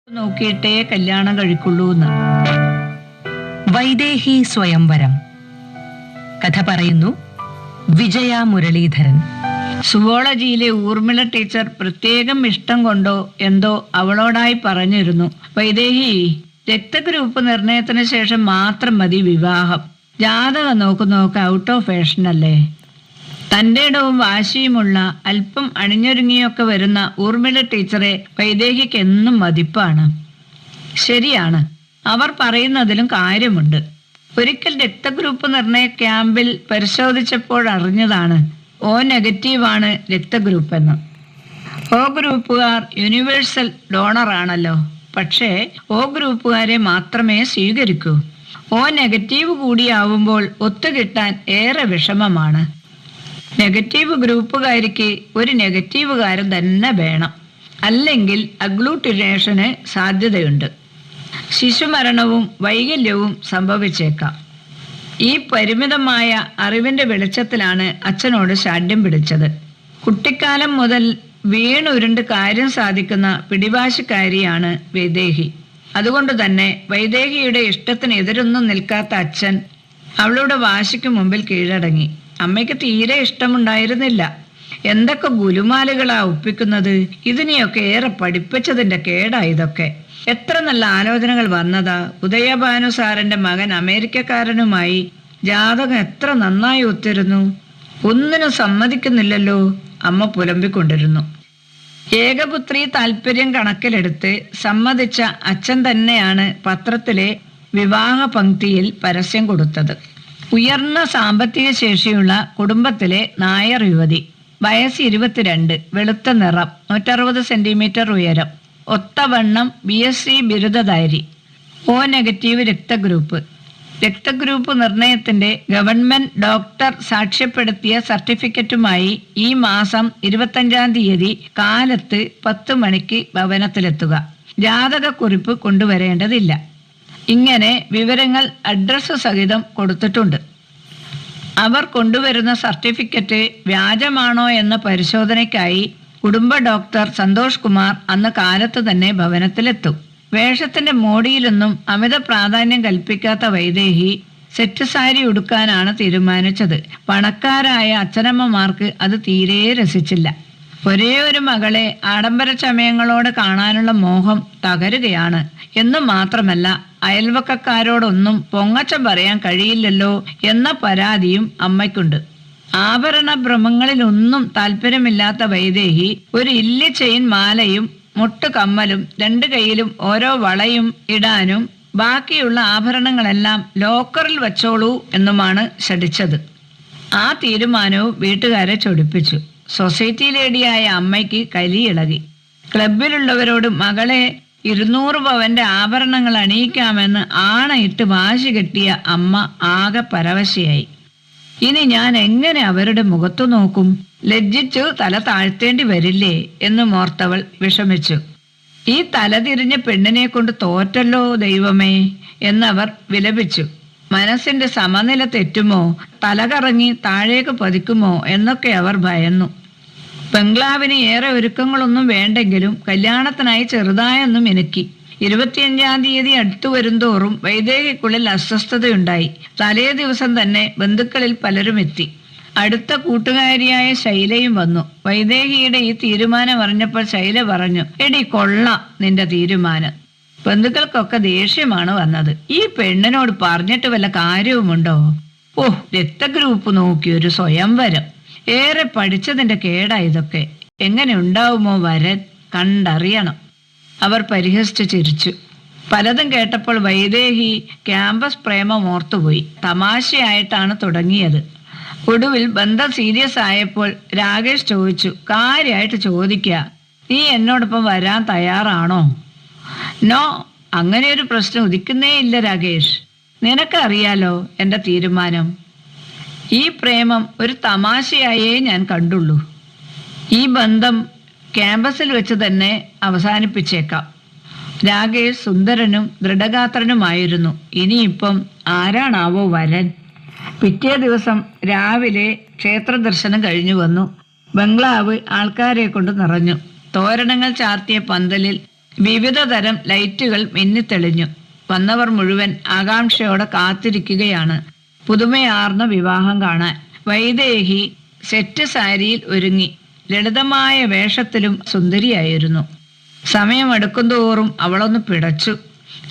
നോക്കിയിട്ടേ കല്യാണം കഴിക്കുള്ളൂ എന്ന്. വൈദേഹി സ്വയംവരം. കഥ പറയുന്നു വിജയ മുരളീധരൻ. സുവോളജിയിലെ ഊർമിള ടീച്ചർ പ്രത്യേകം ഇഷ്ടം കൊണ്ടോ എന്തോ അവളോടായി പറഞ്ഞിരുന്നു, വൈദേഹി, രക്തഗ്രൂപ്പ് നിർണയത്തിന് ശേഷം മാത്രം മതി വിവാഹം. ജാതകം നോക്കുന്നതൊക്കെ ഔട്ട് ഓഫ് ഫാഷൻ അല്ലേ. തൻ്റെ ഇടവും വാശിയുമുള്ള അല്പം അണിഞ്ഞൊരുങ്ങിയൊക്കെ വരുന്ന ഊർമിള ടീച്ചറെ വൈദേഹിക്ക് എന്നും മതിപ്പാണ്. ശരിയാണ്, അവർ പറയുന്നതിലും കാര്യമുണ്ട്. ഒരിക്കൽ രക്തഗ്രൂപ്പ് നിർണയ ക്യാമ്പിൽ പരിശോധിച്ചപ്പോഴറിഞ്ഞതാണ് ഓ നെഗറ്റീവാണ് രക്തഗ്രൂപ്പ് എന്ന്. ഓ ഗ്രൂപ്പുകാർ യൂണിവേഴ്സൽ ഡോണറാണല്ലോ. പക്ഷേ ഓ ഗ്രൂപ്പുകാരെ മാത്രമേ സ്വീകരിക്കൂ. ഓ നെഗറ്റീവ് കൂടിയാവുമ്പോൾ ഒത്തുകിട്ടാൻ ഏറെ വിഷമമാണ്. നെഗറ്റീവ് ഗ്രൂപ്പുകാരിക്ക് ഒരു നെഗറ്റീവുകാരൻ തന്നെ വേണം, അല്ലെങ്കിൽ അഗ്ലൂട്ടിനേഷന് സാധ്യതയുണ്ട്. ശിശുമരണവും വൈകല്യവും സംഭവിച്ചേക്കാം. ഈ പരിമിതമായ അറിവിന്റെ വെളിച്ചത്തിലാണ് അച്ഛനോട് ശാഠ്യം പിടിച്ചത്. കുട്ടിക്കാലം മുതൽ വീണുരുണ്ട് കാര്യം സാധിക്കുന്ന പിടിവാശിക്കാരിയാണ് വൈദേഹി. അതുകൊണ്ട് തന്നെ വൈദേഹിയുടെ ഇഷ്ടത്തിന് എതിരൊന്നും നിൽക്കാത്ത അച്ഛൻ അവളുടെ വാശിക്ക് മുമ്പിൽ കീഴടങ്ങി. അമ്മയ്ക്ക് തീരെ ഇഷ്ടമുണ്ടായിരുന്നില്ല. എന്തൊക്കെ ഗുലുമാലുകളാ ഒപ്പിക്കുന്നത്, ഇതിനെയൊക്കെ ഏറെ പഠിപ്പിച്ചതിന്റെ കേടാ ഇതൊക്കെ. എത്ര നല്ല ആലോചനകൾ വന്നതാ. ഉദയഭാനു സാറിന്റെ മകൻ അമേരിക്കക്കാരനുമായി ജാതകം എത്ര നന്നായി ഒത്തിരുന്നു. ഒന്നിനും സമ്മതിക്കുന്നില്ലല്ലോ, അമ്മ പുലമ്പിക്കൊണ്ടിരുന്നു. ഏകപുത്രി താല്പര്യം കണക്കിലെടുത്ത് സമ്മതിച്ച അച്ഛൻ തന്നെയാണ് പത്രത്തിലെ വിവാഹ പങ്ക്തിയിൽ പരസ്യം കൊടുത്തത്. ഉയർന്ന സാമ്പത്തിക ശേഷിയുള്ള കുടുംബത്തിലെ നായർ യുവതി, വയസ്സ് 22, വെളുത്ത നിറം, 160 സെന്റിമീറ്റർ ഉയരം, ഒത്തവണ്ണം, BSc ബിരുദധാരി, ഓ നെഗറ്റീവ് രക്തഗ്രൂപ്പ്. രക്തഗ്രൂപ്പ് നിർണയത്തിന്റെ ഗവൺമെന്റ് ഡോക്ടർ സാക്ഷ്യപ്പെടുത്തിയ സർട്ടിഫിക്കറ്റുമായി ഈ മാസം 25-ാം തീയതി കാലത്ത് 10 മണിക്ക് ഭവനത്തിലെത്തുക. ജാതകക്കുറിപ്പ് കൊണ്ടുവരേണ്ടതില്ല. ഇങ്ങനെ വിവരങ്ങൾ അഡ്രസ് സഹിതം കൊടുത്തിട്ടുണ്ട്. അവർ കൊണ്ടുവരുന്ന സർട്ടിഫിക്കറ്റ് വ്യാജമാണോ എന്ന പരിശോധനയ്ക്കായി കുടുംബ ഡോക്ടർ സന്തോഷ് കുമാർ അന്ന് കാലത്ത് തന്നെ ഭവനത്തിലെത്തും. വേഷത്തിന്റെ മോടിയിലൊന്നും അമിത പ്രാധാന്യം കൽപ്പിക്കാത്ത വൈദേഹി സെറ്റ് സാരി ഉടുക്കാനാണ് തീരുമാനിച്ചത്. പണക്കാരായ അച്ഛനമ്മമാർക്ക് അത് തീരെ രസിച്ചില്ല. ഒരേ ഒരു മകളെ ആഡംബര ചമയങ്ങളോട് കാണാനുള്ള മോഹം തകരുകയാണ് എന്നു മാത്രമല്ല, അയൽവക്കക്കാരോടൊന്നും പൊങ്ങച്ചം പറയാൻ കഴിയില്ലല്ലോ എന്ന പരാതിയും അമ്മയ്ക്കുണ്ട്. ആഭരണ ഭ്രമങ്ങളിലൊന്നും താല്പര്യമില്ലാത്ത വൈദേഹി ഒരു ഇല്ലി ചെയിൻ മാലയും മുട്ടു കമ്മലും 2 കൈയിലും ഓരോ വളയും ഇടാനും ബാക്കിയുള്ള ആഭരണങ്ങളെല്ലാം ലോക്കറിൽ വച്ചോളൂ എന്നുമാണ് ശഠിച്ചത്. ആ തീരുമാനവും വീട്ടുകാരെ ചൊടിപ്പിച്ചു. സൊസൈറ്റി ലേഡിയായ അമ്മയ്ക്ക് കലിയിളകി. ക്ലബിലുള്ളവരോട് മകളെ 200 പവന്റെ ആഭരണങ്ങൾ അണിയിക്കാമെന്ന് ആണയിട്ട് വാശി കെട്ടിയ അമ്മ ആകെ പരവശയായി. ഇനി ഞാൻ എങ്ങനെ അവരുടെ മുഖത്തു നോക്കും? ലജ്ജിച്ചു തല താഴ്ത്തേണ്ടി വരില്ലേ എന്ന് മോർത്തവൾ വിഷമിച്ചു. ഈ തലതിരിഞ്ഞ പെണ്ണിനെ കൊണ്ട് തോറ്റല്ലോ ദൈവമേ എന്നവർ വിലപിച്ചു. മനസ്സിന്റെ സമനില തെറ്റുമോ, തലകറങ്ങി താഴേക്ക് പതിക്കുമോ എന്നൊക്കെ അവർ ഭയന്നു. ബംഗ്ലാവിന് ഏറെ ഒരുക്കങ്ങളൊന്നും വേണ്ടെങ്കിലും കല്യാണത്തിനായി ചെറുതായൊന്നും മിനുക്കി. 25-ാം തീയതി അടുത്തു വരുംതോറും വൈദേഹിക്കുള്ളിൽ അസ്വസ്ഥതയുണ്ടായി. തലേ ദിവസം തന്നെ ബന്ധുക്കളിൽ പലരും എത്തി. അടുത്ത കൂട്ടുകാരിയായ ശൈലയും വന്നു. വൈദേഹിയുടെ ഈ തീരുമാനം അറിഞ്ഞപ്പോൾ ശൈല പറഞ്ഞു, എടി കൊള്ളാം നിന്റെ തീരുമാനം. ബന്ധുക്കൾക്കൊക്കെ ദേഷ്യമാണ് വന്നത്. ഈ പെണ്ണിനോട് പറഞ്ഞിട്ട് വല്ല കാര്യവുമുണ്ടോ? ഓ, രക്തഗ്രൂപ്പ് നോക്കിയൊരു സ്വയംവരം. ഏറെ പഠിച്ചതിന്റെ കേടാ ഇതൊക്കെ. എങ്ങനെ ഉണ്ടാവുമോ വരൻ, കണ്ടറിയണം. അവർ പരിഹസിച്ചു ചിരിച്ചു. പലതും കേട്ടപ്പോൾ വൈദേഹി ക്യാമ്പസ് പ്രേമം ഓർത്തുപോയി. തമാശയായിട്ടാണ് തുടങ്ങിയത്. ഒടുവിൽ ബന്ധം സീരിയസ് ആയപ്പോൾ രാകേഷ് ചോദിച്ചു, കാര്യമായിട്ട് ചോദിക്കുക, നീ എന്നോടൊപ്പം വരാൻ തയ്യാറാണോ? നോ, അങ്ങനെ ഒരു പ്രശ്നം ഉദിക്കുന്നേ ഇല്ല രാകേഷ്. നിനക്കറിയാലോ എൻ്റെ തീരുമാനം. ഈ പ്രേമം ഒരു തമാശയായേ ഞാൻ കണ്ടുള്ളൂ. ഈ ബന്ധം ക്യാമ്പസിൽ വെച്ച് തന്നെ അവസാനിപ്പിച്ചേക്കാം. രാകേഷ് സുന്ദരനും ദൃഢഗാത്രനുമായിരുന്നു. ഇനിയിപ്പം ആരാണാവോ വരൻ? പിറ്റേ ദിവസം രാവിലെ ക്ഷേത്ര ദർശനം കഴിഞ്ഞു വന്നു. ബംഗ്ലാവ് ആൾക്കാരെ കൊണ്ട് നിറഞ്ഞു. തോരണങ്ങൾ ചാർത്തിയ പന്തലിൽ വിവിധ തരം ലൈറ്റുകൾ മിന്നിത്തെളിഞ്ഞു. വന്നവർ മുഴുവൻ ആകാംക്ഷയോടെ കാത്തിരിക്കുകയാണ് പുതുമയാർന്ന വിവാഹം കാണാൻ. വൈദേഹി സെറ്റ് സാരിയിൽ ഒരുങ്ങി ലളിതമായ വേഷത്തിലും സുന്ദരിയായിരുന്നു. സമയമെടുക്കുന്തോറും അവളൊന്ന് പിടച്ചു.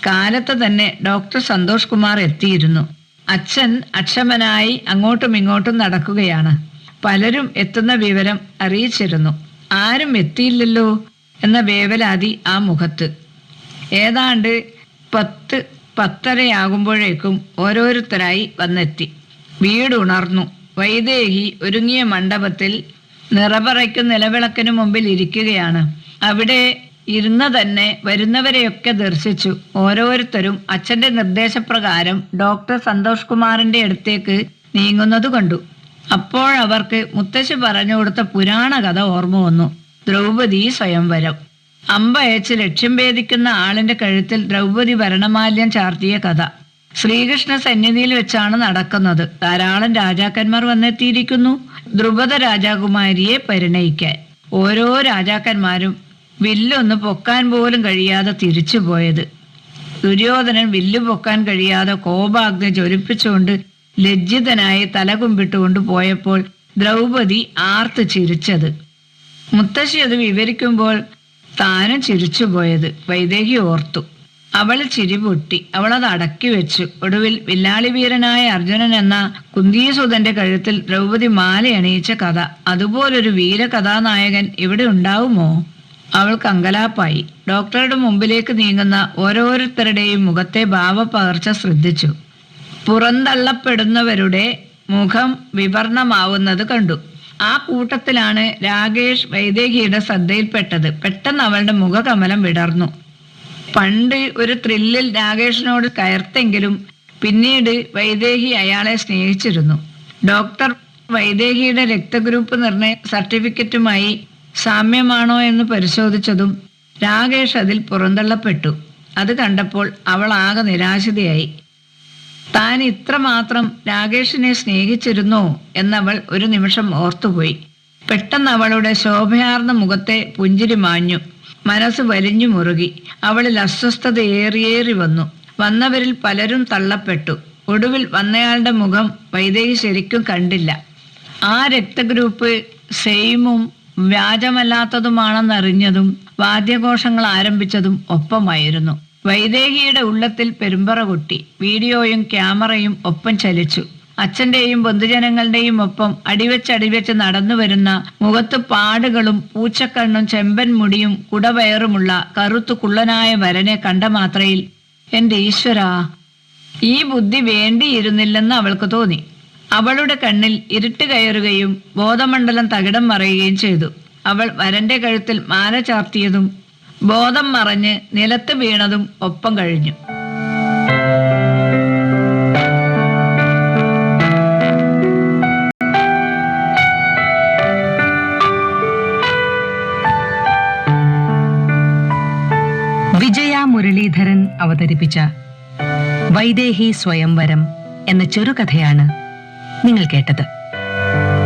കാലത്ത് തന്നെ ഡോക്ടർ സന്തോഷ് കുമാർ എത്തിയിരുന്നു. അച്ഛൻ അക്ഷമനായി അങ്ങോട്ടും ഇങ്ങോട്ടും നടക്കുകയാണ്. പലരും എത്തുന്ന വിവരം അറിയിച്ചിരുന്നു. ആരും എത്തിയില്ലല്ലോ എന്ന വേവലാതി ആ മുഖത്ത്. ഏതാണ്ട് 10-10:30 ഓരോരുത്തരായി വന്നെത്തി. വീടുണർന്നു. വൈദേഹി ഒരുങ്ങിയ മണ്ഡപത്തിൽ നിറപറയ്ക്കും നിലവിളക്കിനു മുമ്പിൽ ഇരിക്കുകയാണ്. അവിടെ ഇരുന്ന് തന്നെ വരുന്നവരെയൊക്കെ ദർശിച്ചു. ഓരോരുത്തരും അച്ഛന്റെ നിർദ്ദേശപ്രകാരം ഡോക്ടർ സന്തോഷ് കുമാറിന്റെ അടുത്തേക്ക് നീങ്ങുന്നത് കണ്ടു. അപ്പോഴവർക്ക് മുത്തശ്ശി പറഞ്ഞു കൊടുത്ത പുരാണ കഥ ഓർമ്മ വന്നു. ദ്രൗപദി സ്വയംവരം. അമ്പയച്ച് ലക്ഷ്യം ഭേദിക്കുന്ന ആളിന്റെ കഴുത്തിൽ ദ്രൗപദി ഭരണമാല്യം ചാർത്തിയ കഥ. ശ്രീകൃഷ്ണ സന്നിധിയിൽ വെച്ചാണ് നടക്കുന്നത്. ധാരാളം രാജാക്കന്മാർ വന്നെത്തിയിരിക്കുന്നു ദ്രുപദ രാജകുമാരിയെ പരിണയിക്കാൻ. ഓരോ രാജാക്കന്മാരും വില്ലൊന്ന് പൊക്കാൻ പോലും കഴിയാതെ തിരിച്ചുപോയത്. ദുര്യോധനൻ വില്ല് പൊക്കാൻ കഴിയാതെ കോപാഗ്നി ജ്വലിപ്പിച്ചുകൊണ്ട് ലജ്ജിതനായി തലകുമ്പിട്ടുകൊണ്ട് പോയപ്പോൾ ദ്രൗപദി ആർത്ത് ചിരിച്ചത്. മുത്തശ്ശി അത് വിവരിക്കുമ്പോൾ താനും ചിരിച്ചുപോയത് വൈദേഹി ഓർത്തു. അവൾ ചിരി പൊട്ടി. അവളത് അടക്കി വെച്ചു. ഒടുവിൽ വില്ലാളി വീരനായ അർജുനൻ എന്ന കുന്തിസുതന്റെ കഴുത്തിൽ ദ്രൗപദി മാല അണിയിച്ച കഥ. അതുപോലൊരു വീരകഥാനായകൻ ഇവിടെ ഉണ്ടാവുമോ? അവൾക്ക് അങ്കലാപ്പായി. ഡോക്ടറുടെ മുമ്പിലേക്ക് നീങ്ങുന്ന ഓരോരുത്തരുടെയും മുഖത്തെ ഭാവപകർച്ച ശ്രദ്ധിച്ചു. പുറന്തള്ളപ്പെടുന്നവരുടെ മുഖം വിവർണമാവുന്നത് കണ്ടു. ആ കൂട്ടത്തിലാണ് രാകേഷ് വൈദേഹിയുടെ ശ്രദ്ധയിൽപ്പെട്ടത്. പെട്ടെന്ന് അവളുടെ മുഖകമലം വിടർന്നു. പണ്ട് ഒരു ത്രില്ലിൽ രാകേഷിനോട് കയർത്തെങ്കിലും പിന്നീട് വൈദേഹി അയാളെ സ്നേഹിച്ചിരുന്നു. ഡോക്ടർ വൈദേഹിയുടെ രക്തഗ്രൂപ്പ് നിർണയ സർട്ടിഫിക്കറ്റുമായി സാമ്യമാണോ എന്ന് പരിശോധിച്ചതും രാകേഷ് അതിൽ പുറന്തള്ളപ്പെട്ടു. അത് കണ്ടപ്പോൾ അവൾ ആകെ നിരാശിതയായി. താൻ ഇത്രമാത്രം രാകേഷിനെ സ്നേഹിച്ചിരുന്നോ എന്നവൾ ഒരു നിമിഷം ഓർത്തുപോയി. പെട്ടെന്ന് അവളുടെ ശോഭയാർന്ന മുഖത്തെ പുഞ്ചിരി മാഞ്ഞു. മനസ്സ് വലിഞ്ഞു മുറുകി. അവളിൽ അസ്വസ്ഥത ഏറിയേറി വന്നു. വന്നവരിൽ പലരും തള്ളപ്പെട്ടു. ഒടുവിൽ വന്നയാളുടെ മുഖം വൈദേഹി ശരിക്കും കണ്ടില്ല. ആ രക്തഗ്രൂപ്പ് സെയിമും വ്യാജമല്ലാത്തതുമാണെന്നറിഞ്ഞതും വാദ്യഘോഷങ്ങൾ ആരംഭിച്ചതും ഒപ്പമായിരുന്നു. വൈദേഹിയുടെ ഉള്ളത്തിൽ പെരുമ്പറ കൊട്ടി. വീഡിയോയും ക്യാമറയും ഒപ്പം ചലിച്ചു. അച്ഛന്റെയും ബന്ധുജനങ്ങളുടെയും ഒപ്പം അടിവെച്ച് നടന്നു വരുന്ന മുഖത്ത് പാടുകളും പൂച്ചക്കണ്ണും ചെമ്പൻ മുടിയും കുടവയറുമുള്ള കറുത്തു കുള്ളനായ വരനെ കണ്ട മാത്രയിൽ എന്റെ ഈശ്വരാ, ഈ ബുദ്ധി വേണ്ടിയിരുന്നില്ലെന്ന് അവൾക്ക് തോന്നി. അവളുടെ കണ്ണിൽ ഇരുട്ട് കയറുകയും ബോധമണ്ഡലം തകിടം മറയുകയും ചെയ്തു. അവൾ വരന്റെ കഴുത്തിൽ മാല ചാർത്തിയതും ബോധം മറഞ്ഞ് നിലത്ത് വീണതും ഒപ്പം കഴിഞ്ഞു. വിജയ മുരളീധരൻ അവതരിപ്പിച്ച വൈദേഹി സ്വയംവരം എന്ന ചെറുകഥയാണ് നിങ്ങൾ കേട്ടത്.